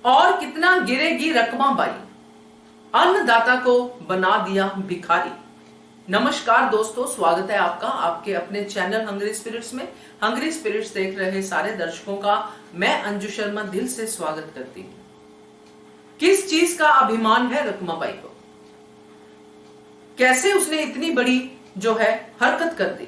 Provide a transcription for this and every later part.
और कितना गिरेगी रकमा बाई, अन्नदाता को बना दिया भिखारी। नमस्कार दोस्तों, स्वागत है आपका आपके अपने चैनल हंग्री स्पिरिट्स में। हंग्री स्पिरिट्स देख रहे सारे दर्शकों का मैं अंजू शर्मा दिल से स्वागत करती हूं। किस चीज का अभिमान है रकमा बाई को, कैसे उसने इतनी बड़ी जो है हरकत कर दी।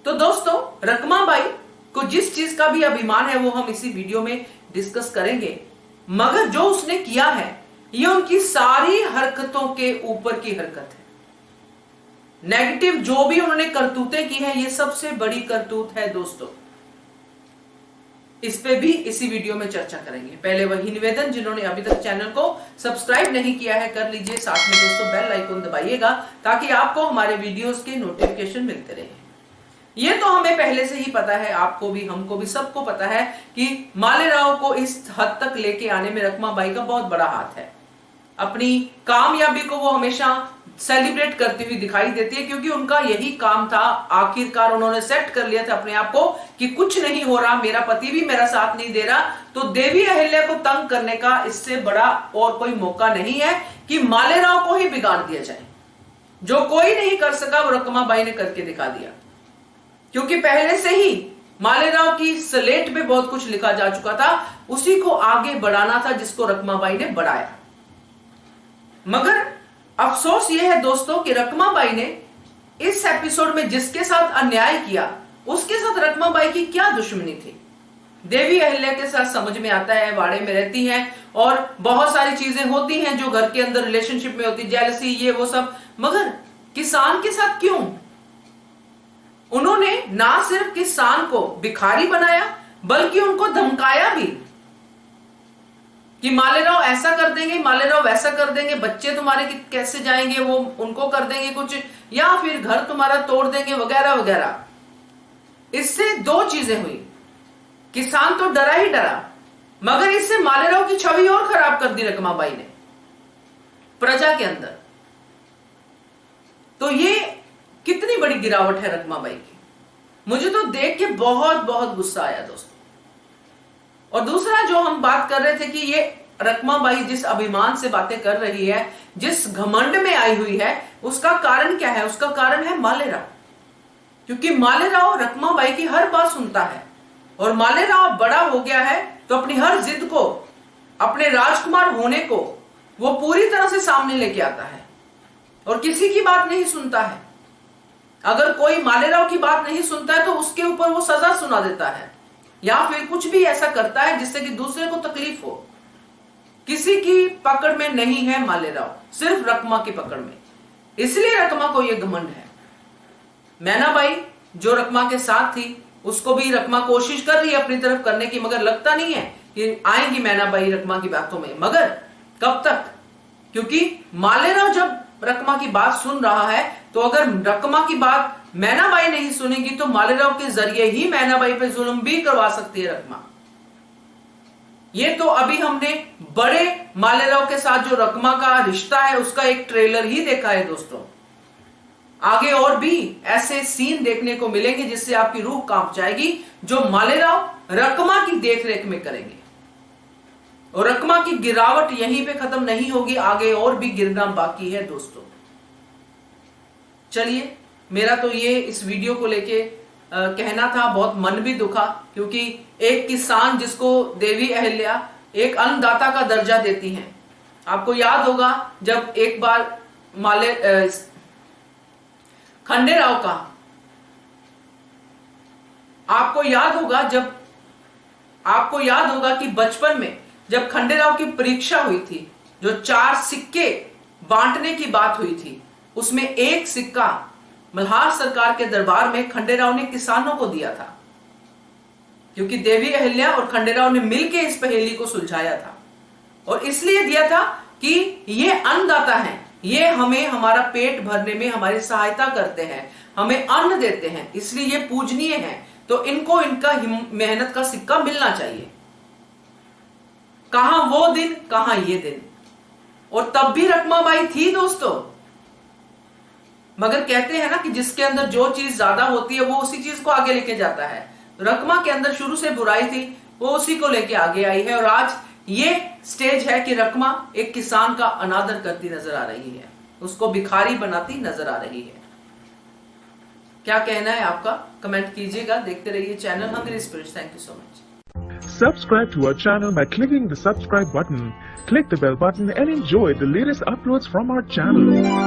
तो दोस्तों, रकमा बाई को जिस चीज का भी अभिमान है वो हम इसी वीडियो में डिस्कस करेंगे, मगर जो उसने किया है ये उनकी सारी हरकतों के ऊपर की हरकत है। नेगेटिव जो भी उन्होंने करतूतें की है ये सबसे बड़ी करतूत है दोस्तों। इस पे भी इसी वीडियो में चर्चा करेंगे। पहले वही निवेदन, जिन्होंने अभी तक चैनल को सब्सक्राइब नहीं किया है कर लीजिए, साथ में दोस्तों बेल आइकन दबाइएगा ताकि आपको हमारे वीडियोस के नोटिफिकेशन मिलते रहे। ये तो हमें पहले से ही पता है, आपको भी हमको भी सबको पता है कि मालेराव को इस हद तक लेके आने में रकमा बाई का बहुत बड़ा हाथ है। अपनी कामयाबी को वो हमेशा सेलिब्रेट करती हुई दिखाई देती है, क्योंकि उनका यही काम था। आखिरकार उन्होंने सेट कर लिया था अपने आप को कि कुछ नहीं हो रहा, मेरा पति भी मेरा साथ नहीं दे रहा, तो देवी अहिल्या को तंग करने का इससे बड़ा और कोई मौका नहीं है कि मालेराव को ही बिगाड़ दिया जाए। जो कोई नहीं कर सका वो रकमा बाई ने करके दिखा दिया, क्योंकि पहले से ही मालेराव की स्लेट पे बहुत कुछ लिखा जा चुका था, उसी को आगे बढ़ाना था जिसको रकमा बाई ने बढ़ाया। मगर अफसोस यह है दोस्तों कि रकमा बाई ने इस एपिसोड में जिसके साथ अन्याय किया उसके साथ रकमा बाई की क्या दुश्मनी थी। देवी अहिल्या के साथ समझ में आता है, वाड़े में रहती हैं और बहुत सारी चीजें होती हैं जो घर के अंदर रिलेशनशिप में होती, जेलसी ये वो सब, मगर किसान के साथ क्यों? उन्होंने ना सिर्फ किसान को भिखारी बनाया बल्कि उनको धमकाया भी कि मालेराव ऐसा कर देंगे, मालेराव वैसा कर देंगे, बच्चे तुम्हारे कैसे जाएंगे, वो उनको कर देंगे कुछ, या फिर घर तुम्हारा तोड़ देंगे वगैरह वगैरह। इससे दो चीजें हुई, किसान तो डरा ही डरा, मगर इससे मालेराव की छवि और खराब कर दी रकमा बाई ने प्रजा के अंदर। तो ये कितनी बड़ी गिरावट है रकमा बाई की, मुझे तो देख के बहुत बहुत गुस्सा आया दोस्तों। और दूसरा जो हम बात कर रहे थे कि ये रकमा बाई जिस अभिमान से बातें कर रही है, जिस घमंड में आई हुई है, उसका कारण क्या है? उसका कारण है मालेराव। क्योंकि मालेराव रकमा बाई की हर बात सुनता है और मालेराव बड़ा हो गया है तो अपनी हर जिद को, अपने राजकुमार होने को वो पूरी तरह से सामने लेके आता है और किसी की बात नहीं सुनता है। अगर कोई मालेराव की बात नहीं सुनता है तो उसके ऊपर वो सजा सुना देता है या फिर कुछ भी ऐसा करता है जिससे कि दूसरे को तकलीफ हो। किसी की पकड़ में नहीं है मालेराव, सिर्फ रकमा की पकड़ में। इसलिए रकमा को यह घमंड है। मैना बाई जो रकमा के साथ थी उसको भी रकमा कोशिश कर रही है अपनी तरफ करने की, मगर लगता नहीं है कि आएंगी मैना बाई रकमा की बातों में। मगर कब तक? क्योंकि मालेराव जब रकमा की बात सुन रहा है तो अगर रकमा की बात मैना बाई नहीं सुनेगी तो मालेराव के जरिए ही मैना बाई पे जुल्म भी करवा सकती है रकमा। ये तो अभी हमने बड़े मालेराव के साथ जो रकमा का रिश्ता है उसका एक ट्रेलर ही देखा है दोस्तों। आगे और भी ऐसे सीन देखने को मिलेंगे जिससे आपकी रूह कांप जाएगी, जो मालेराव रकमा की देखरेख में करेंगे। और रकमा की गिरावट यहीं पे खत्म नहीं होगी, आगे और भी गिरना बाकी है दोस्तों। चलिए, मेरा तो ये इस वीडियो को लेके कहना था, बहुत मन भी दुखा, क्योंकि एक किसान जिसको देवी अहिल्या एक अन्नदाता का दर्जा देती हैं। आपको याद होगा जब एक बार खंडेराव का, आपको याद होगा कि बचपन में जब खंडेराव की परीक्षा हुई थी, जो 4 सिक्के बांटने की बात हुई थी, उसमें एक सिक्का मल्हार सरकार के दरबार में खंडेराव ने किसानों को दिया था, क्योंकि देवी अहिल्या और खंडेराव ने मिलकर इस पहेली को सुलझाया था। और इसलिए दिया था कि ये अन्नदाता हैं, ये हमें हमारा पेट भरने में हमारी सहायता करते हैं, हमें अन्न देते हैं, इसलिए ये पूजनीय हैं, तो इनको इनका मेहनत का सिक्का मिलना चाहिए। कहां वो दिन, कहां ये दिन। और तब भी रकमा बाई थी दोस्तों, मगर कहते हैं ना कि जिसके अंदर जो चीज ज्यादा होती है वो उसी चीज को आगे लेके जाता है। रकमा के अंदर शुरू से बुराई थी, वो उसी को लेके आगे आई है। और आज ये स्टेज है कि रकमा एक किसान का अनादर करती नजर आ रही है, उसको भिखारी बनाती नजर आ रही है। क्या कहना है आपका, कमेंट कीजिएगा। देखते रहिए channel hungry spirits. Thank you so much. Subscribe to our channel by clicking the subscribe button. Click the bell button and enjoy the latest uploads from our channel.